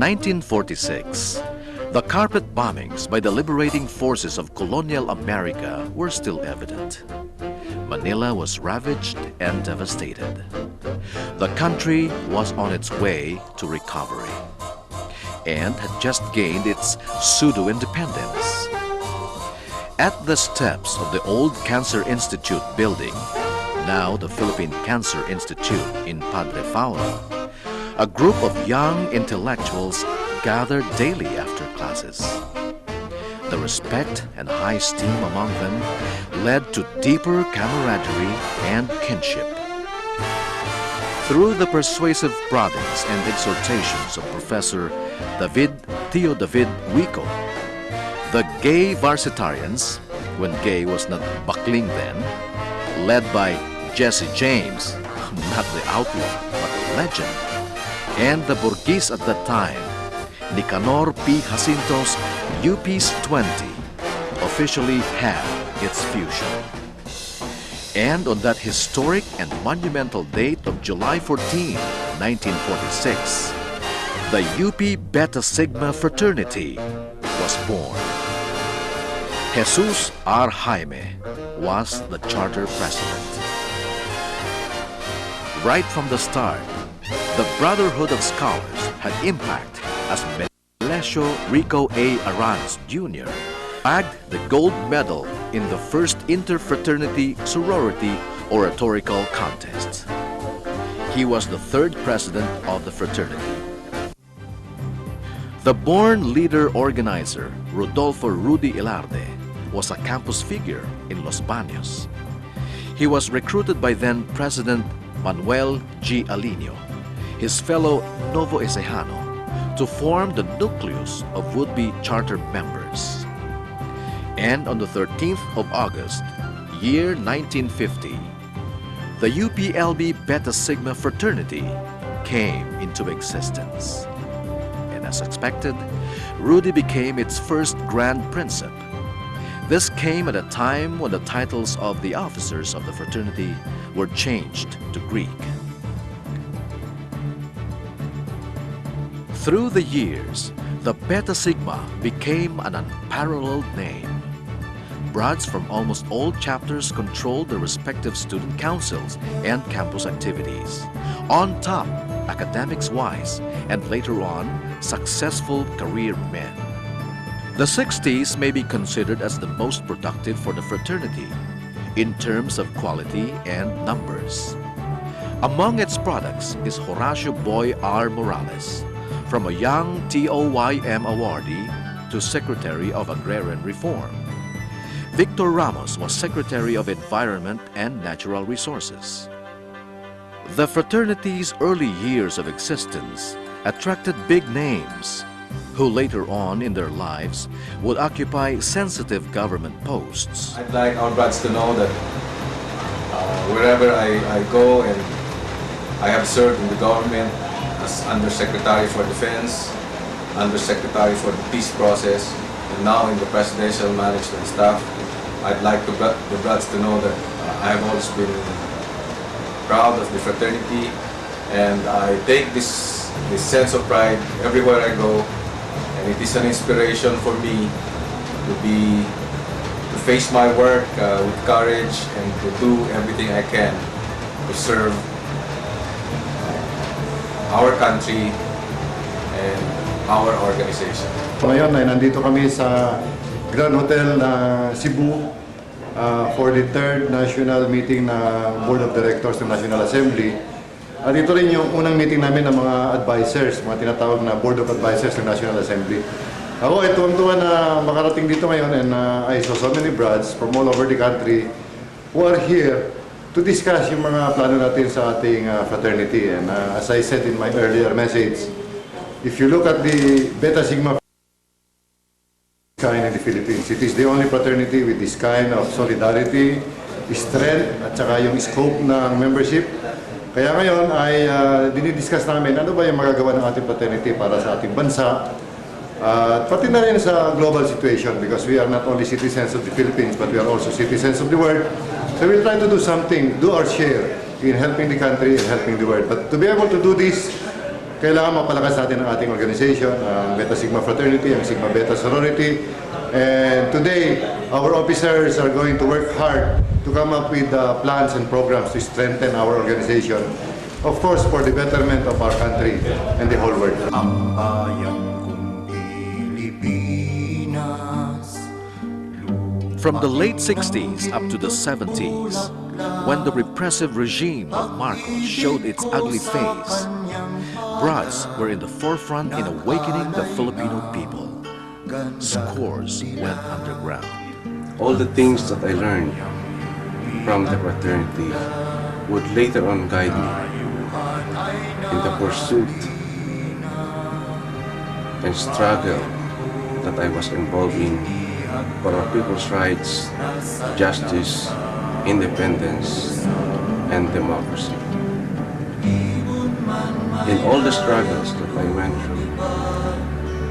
1946, the carpet bombings by the liberating forces of colonial America were still evident. Manila was ravaged and devastated. The country was on its way to recovery and had just gained its pseudo-independence. At the steps of the old Cancer Institute building, now the Philippine Cancer Institute in Padre Fauna, a group of young intellectuals gathered daily after classes. The respect and high esteem among them led to deeper camaraderie and kinship. Through the persuasive proddings and exhortations of Professor Theo David Wico, the gay Varsitarians, when gay was not buckling then, led by Jesse James, not the outlaw, but the legend, and the Burgis at that time, Nicanor P. Jacinto's UP's 20, officially had its fusion. And on that historic and monumental date of July 14, 1946, the UP Beta Sigma Fraternity was born. Jesus R. Jaime was the charter president. Right from the start, the Brotherhood of Scholars had impact as Melesio Rico A. Aranz Jr. bagged the gold medal in the first interfraternity sorority oratorical contest. He was the third president of the fraternity. The born leader organizer, Rodolfo Rudy Ilarde, was a campus figure in Los Baños. He was recruited by then President Manuel G. Alinio, his fellow Novo Ecijano, to form the nucleus of would-be charter members. And on the 13th of August, year 1950, the UPLB Beta Sigma Fraternity came into existence. And as expected, Rudy became its first Grand Princeps. This came at a time when the titles of the officers of the fraternity were changed to Greek. Through the years, the Beta Sigma became an unparalleled name. Brads from almost all chapters controlled their respective student councils and campus activities. On top, academics-wise, and later on, successful career men. The 60s may be considered as the most productive for the fraternity in terms of quality and numbers. Among its products is Horacio Boy R. Morales, from a young TOYM awardee to Secretary of Agrarian Reform. Victor Ramos was Secretary of Environment and Natural Resources. The fraternity's early years of existence attracted big names who later on in their lives would occupy sensitive government posts. I'd like our brads to know that wherever I go, and I have served in the government as Undersecretary for Defense, Undersecretary for the Peace Process, and now in the Presidential Management Staff, I'd like the brads to know that I have always been proud of the fraternity, and I take this sense of pride everywhere I go. And it is an inspiration for me to face my work with courage and to do everything I can to serve our country and our organization. Ngayon ay nandito kami sa Grand Hotel Cebu for the 3rd National Meeting na Board of Directors ng National Assembly. At ito rin yung unang meeting namin ng mga advisors, mga tinatawag na Board of Advisors ng National Assembly. Ako ay tuwang-tuwa na makarating dito ngayon, and I saw so many brads from all over the country who are here to discuss yung mga plano natin sa ating fraternity. And as I said in my earlier message, if you look at the Beta Sigma kind in the Philippines, it is the only fraternity with this kind of solidarity, strength, at saka yung scope ng membership. Kaya ngayon ay dinidiscuss namin ano ba yung magagawa ng ating fraternity para sa ating bansa, pati na rin sa global situation, because we are not only citizens of the Philippines but we are also citizens of the world. So we'll try to do something, do our share in helping the country and helping the world. But to be able to do this, kailangan mapalakas natin ang ating organization, ang Beta Sigma Fraternity, ang Sigma Beta Sorority. And today, our officers are going to work hard to come up with plans and programs to strengthen our organization, of course, for the betterment of our country and the whole world. Ang bayan kong Pilipinas. From the late 60s up to the 70s, when the repressive regime of Marcos showed its ugly face, Broads were in the forefront in awakening the Filipino people. Scores went underground. All the things that I learned from the fraternity would later on guide me in the pursuit and struggle that I was involved in for our people's rights, justice, independence, and democracy. In all the struggles that I went through,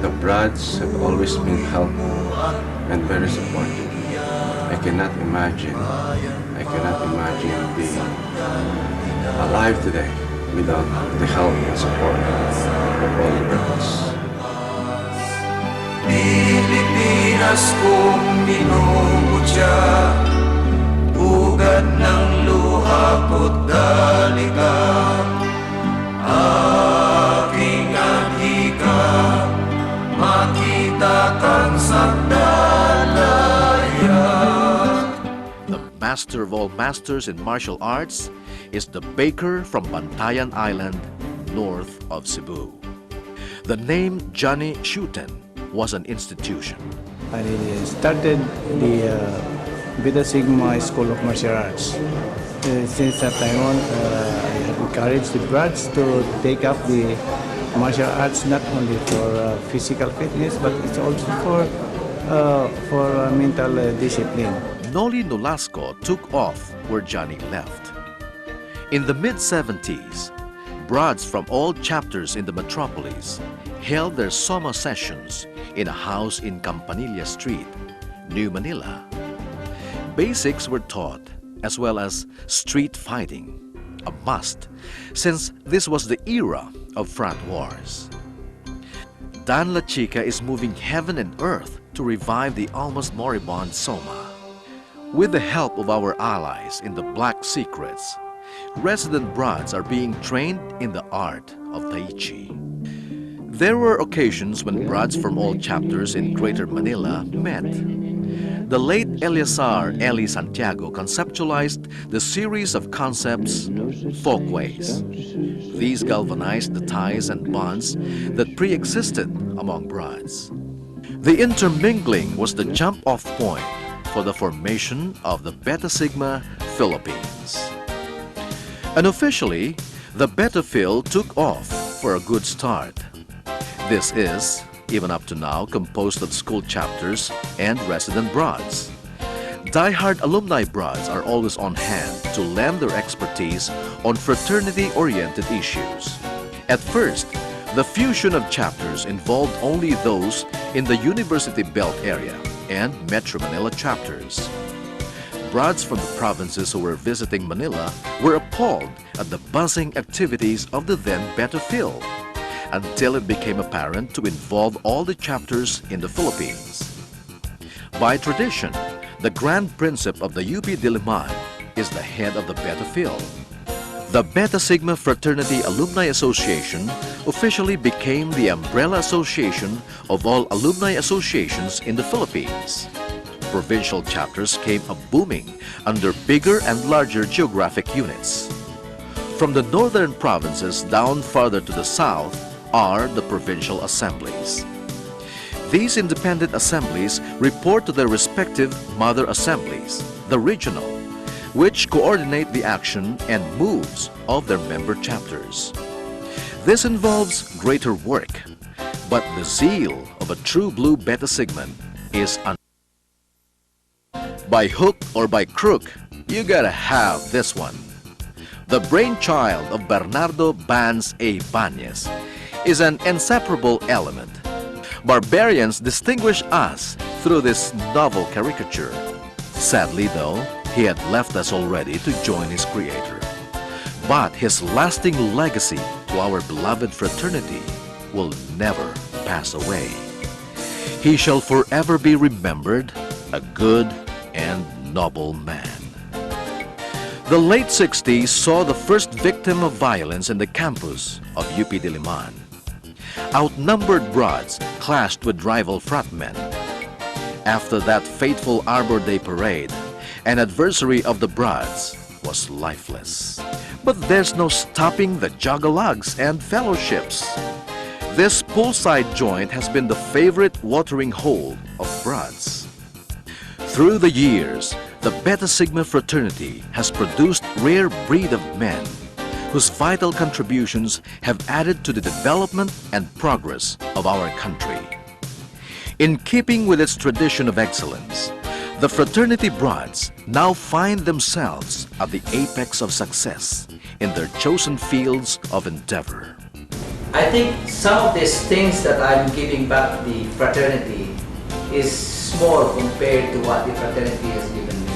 the Broads have always been helpful and very supportive. I cannot imagine being alive today without the help and support of all the Broads. Pilipinas kong minumutya, ugat ng luha ko't dalika, aking adhika, makita kang sandalaya. The master of all masters in martial arts is the baker from Bantayan Island, north of Cebu. The name Johnny Shuten was an institution. I started the Beta Sigma School of Martial Arts. Since that time on, I encouraged the Broads to take up the martial arts not only for physical fitness, but it's also for mental discipline. Noli Nolasco took off where Johnny left. In the mid-70s, Broads from all chapters in the metropolis held their Soma sessions in a house in Campanilla Street, New Manila. Basics were taught, as well as street fighting, a must, since this was the era of front wars. Dan La Chica is moving heaven and earth to revive the almost moribund Soma. With the help of our allies in the Black Secrets, resident Broads are being trained in the art of Tai Chi. There were occasions when Broads from all chapters in Greater Manila met. The late Eleazar Eli Santiago conceptualized the series of concepts, folkways. These galvanized the ties and bonds that pre-existed among Broads. The intermingling was the jump-off point for the formation of the Beta Sigma Philippines. Unofficially, the Beta Phil took off for a good start. This is, even up to now, composed of school chapters and resident Broads. Die-hard alumni Broads are always on hand to lend their expertise on fraternity-oriented issues. At first, the fusion of chapters involved only those in the University Belt area and Metro Manila chapters. Broads from the provinces who were visiting Manila were appalled at the buzzing activities of the then Beta Phil, until it became apparent to involve all the chapters in the Philippines. By tradition, the Grand Principe of the UP Diliman is the head of the Beta Phil. The Beta Sigma Fraternity Alumni Association officially became the umbrella association of all alumni associations in the Philippines. Provincial chapters came a-booming under bigger and larger geographic units. From the northern provinces down farther to the south are the provincial assemblies. These independent assemblies report to their respective mother assemblies, the regional, which coordinate the action and moves of their member chapters. This involves greater work, but the zeal of a true blue Beta Sigman is by hook or by crook, you gotta have this one. The brainchild of Bernardo Banz A. Bañez is an inseparable element. Barbarians distinguish us through this novel caricature. Sadly, though, he had left us already to join his creator. But his lasting legacy to our beloved fraternity will never pass away. He shall forever be remembered a good and noble man. The late 60s saw the first victim of violence in the campus of UP Diliman. Outnumbered broads clashed with rival fratmen. After that fateful Arbor Day parade, an adversary of the broads was lifeless. But there's no stopping the juggalugs and fellowships. This poolside joint has been the favorite watering hole of broads. Through the years, the Beta Sigma fraternity has produced rare breed of men whose vital contributions have added to the development and progress of our country. In keeping with its tradition of excellence, the fraternity broads now find themselves at the apex of success in their chosen fields of endeavor. I think some of these things that I'm giving back the fraternity is small compared to what the fraternity has given me.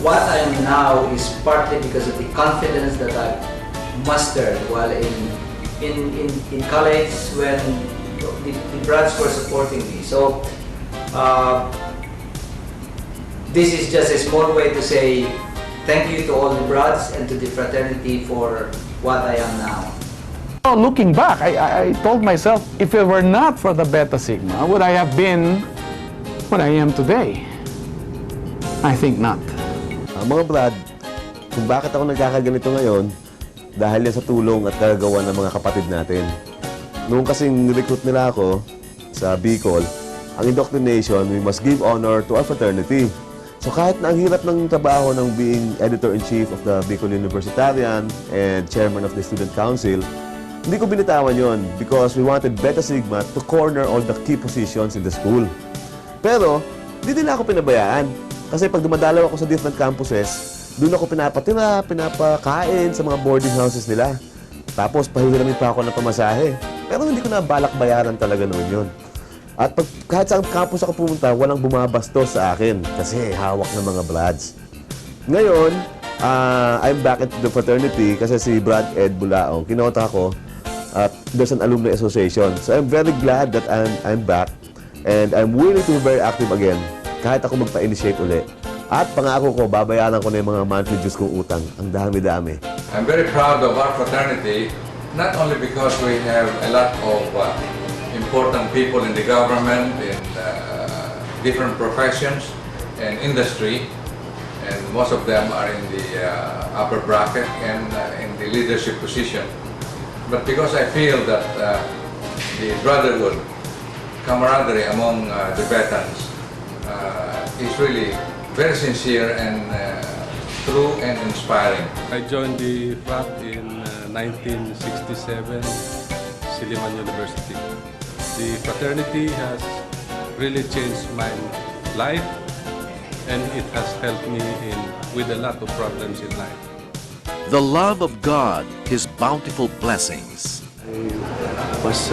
What I am now is partly because of the confidence that I've mustered while in college when the brothers were supporting me. So this is just a small way to say thank you to all the brothers and to the fraternity for what I am now. Oh, looking back, I told myself, if it were not for the Beta Sigma, would I have been what I am today? I think not. Mga Brad, kung bakit ako nagkakaganito ngayon, dahil yan sa tulong at kagagawa ng mga kapatid natin. Noong kasing recruit nila ako sa Bicol, ang indoctrination, we must give honor to our fraternity. So kahit na ang hirap ng trabaho ng being editor-in-chief of the Bicol Universitarian and chairman of the Student Council, hindi ko binitawan yon because we wanted Beta Sigma to corner all the key positions in the school. Pero, hindi nila ako pinabayaan. Kasi pag dumadalaw ako sa different campuses, doon ako pinapatira, pinapakain sa mga boarding houses nila. Tapos, pahihiramin pa ako ng pamasahe. Pero hindi ko na balak bayaran talaga noon yun. At kahit sa campus ako pumunta, walang bumabastos sa akin kasi hawak ng mga Brads. Ngayon, I'm back into the fraternity kasi si Brad Ed Bulaong, kinota ko at there's an alumni association. So I'm very glad that I'm back and I'm willing to be very active again kahit ako magpa-initiate uli. At pangako ko, babayaran ko na yung mga monthly dues kong utang. Ang dami-dami. I'm very proud of our fraternity, not only because we have a lot of important people in the government, in different professions and industry, and most of them are in the upper bracket and in the leadership position. But because I feel that the brotherhood, camaraderie among the veterans is really very sincere and true and inspiring. I joined the frat in 1967, Silliman University. The fraternity has really changed my life and it has helped me with a lot of problems in life. The love of God, His bountiful blessings. I was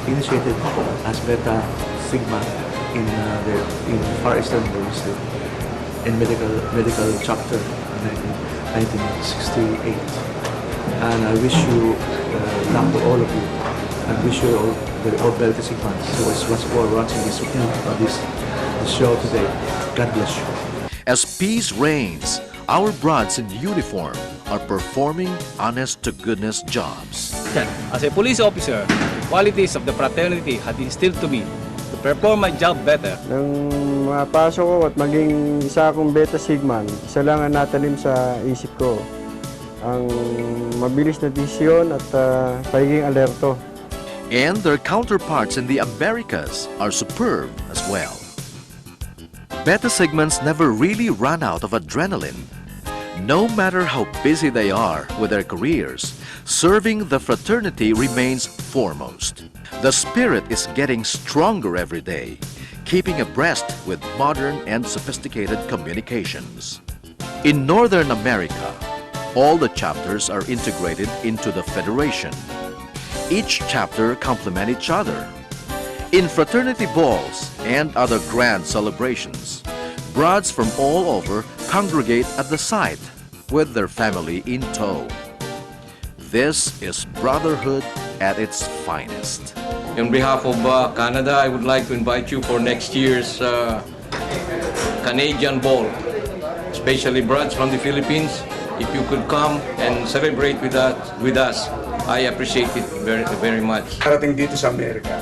initiated as Beta Sigma in Far Eastern University in medical chapter in 1968. And I wish you luck to all of you. I wish you all Beta Sigmas who are watching this show today. God bless you. As peace reigns, our broads in uniform are performing honest-to-goodness jobs. As a police officer, the qualities of the fraternity had instilled to me to perform my job better. Nang mapasok ko at maging isa akong Beta Sigman, isa lang ang natanim sa isip ko. Ang mabilis na desisyon at pagiging alerto. And their counterparts in the Americas are superb as well. Beta Sigmans never really run out of adrenaline. No matter how busy they are with their careers, serving the fraternity remains foremost. The spirit is getting stronger every day, keeping abreast with modern and sophisticated communications. In Northern America, all the chapters are integrated into the federation. Each chapter complement each other. In fraternity balls and other grand celebrations, broads from all over congregate at the site with their family in tow. This is brotherhood at its finest. On behalf of Canada, I would like to invite you for next year's Canadian Ball, especially brothers from the Philippines. If you could come and celebrate with us, I appreciate it very, very much. Parating dito sa Amerika,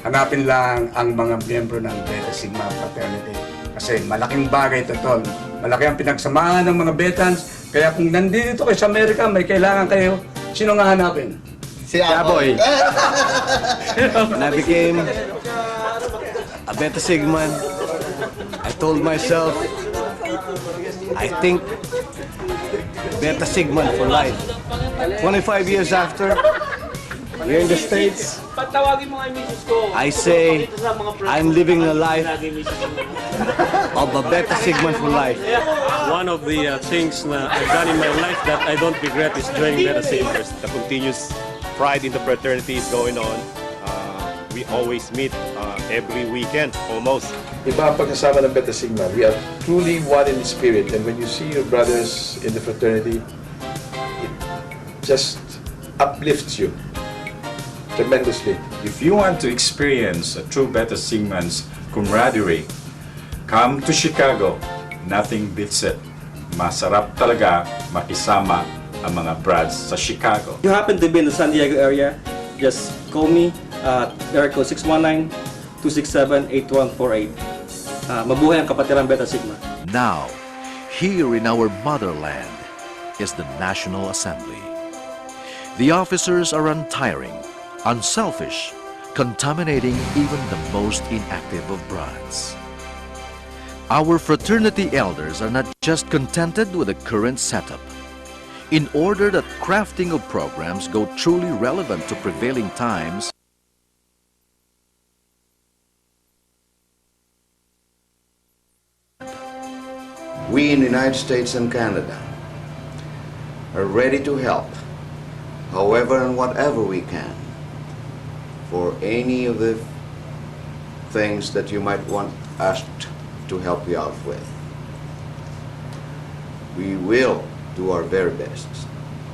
hanapin lang ang mga miyembro ng Beta Sigma Fraternity. Kasi malaking bagay ito, tol. Malaki ang pinagsamahan ng mga Betans. Kaya kung nandito kayo sa Amerika, may kailangan kayo, sino nga hanapin? Si Aboy. When I became a Beta Sigman, I told myself, I think Beta Sigman for life. 25 years after, here in the States, I say I'm living a life of a Beta Sigman for life. One of the things na I've done in my life that I don't regret is joining Beta Sigma. The continuous pride in the fraternity is going on. We always meet every weekend, almost. Iba ang pagkasama ng Beta Sigma. We are truly one in spirit. And when you see your brothers in the fraternity, it just uplifts you tremendously. If you want to experience a true Beta Sigman's camaraderie, come to Chicago. Nothing beats it. Masarap talaga makisama ang mga brads sa Chicago. If you happen to be in the San Diego area, just call me at area code 619-267-8148. Mabuhay ang kapatirang Beta Sigma. Now, here in our motherland is the National Assembly. The officers are untiring, unselfish, contaminating even the most inactive of broads. Our fraternity elders are not just contented with the current setup. In order that crafting of programs go truly relevant to prevailing times, we in the United States and Canada are ready to help, however and whatever we can, for any of the things that you might want us to help you out with. We will do our very best.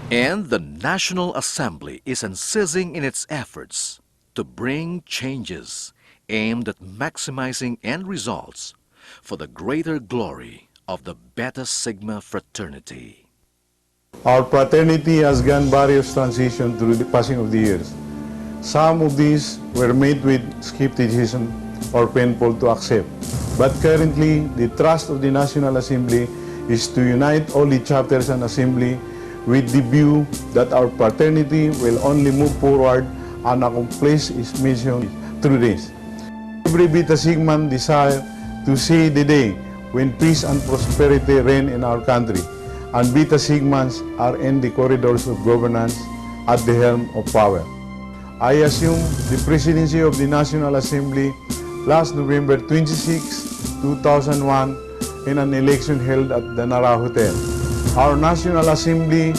and the National Assembly is unceasing in its efforts to bring changes aimed at maximizing end results for the greater glory of the Beta Sigma fraternity. Our fraternity has gone various transitions through the passing of the years. Some of these were made with skepticism or painful to accept. But currently, the thrust of the National Assembly is to unite all the chapters and assembly with the view that our fraternity will only move forward and accomplish its mission through this. Every Beta Sigman desires to see the day when peace and prosperity reign in our country, and Beta Sigmans are in the corridors of governance at the helm of power. I assumed the presidency of the National Assembly last November 26, 2001 in an election held at the Nara Hotel. Our National Assembly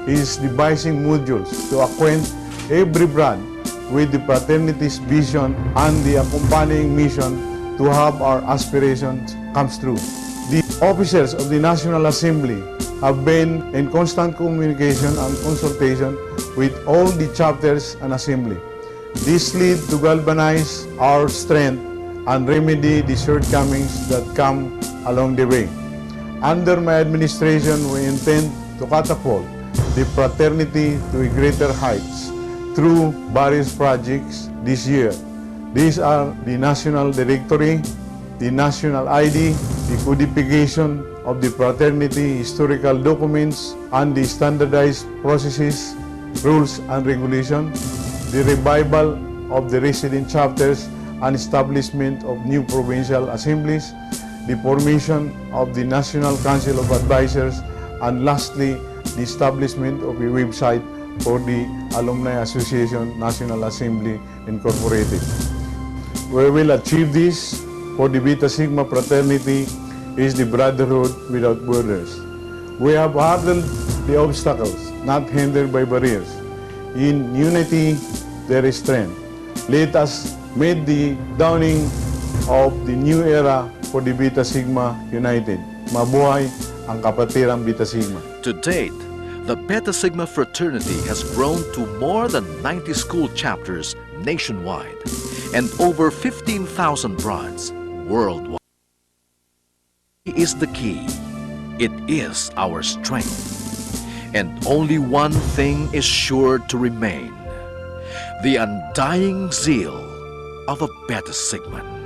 is devising modules to acquaint every brand with the fraternity's vision and the accompanying mission to have our aspirations come true. The officers of the National Assembly have been in constant communication and consultation with all the chapters and assembly. This leads to galvanize our strength and remedy the shortcomings that come along the way. Under my administration, we intend to catapult the fraternity to greater heights through various projects this year. These are the National Directory, the National ID, the codification of the fraternity historical documents and the standardized processes, rules and regulations, the revival of the resident chapters and establishment of new provincial assemblies, the formation of the National Council of Advisors, and lastly, the establishment of a website for the Alumni Association National Assembly Incorporated. We will achieve this, for the Beta Sigma fraternity is the brotherhood without borders. We have hurdled the obstacles, not hindered by barriers. In unity, there is strength. Let us make the dawning of the new era for the Beta Sigma United. Mabuhay ang kapatirang Beta Sigma. To date, The Beta Sigma Fraternity has grown to more than 90 school chapters nationwide and over 15,000 broads worldwide. It is the key. It is our strength. And only one thing is sure to remain: the undying zeal of a Beta Sigma.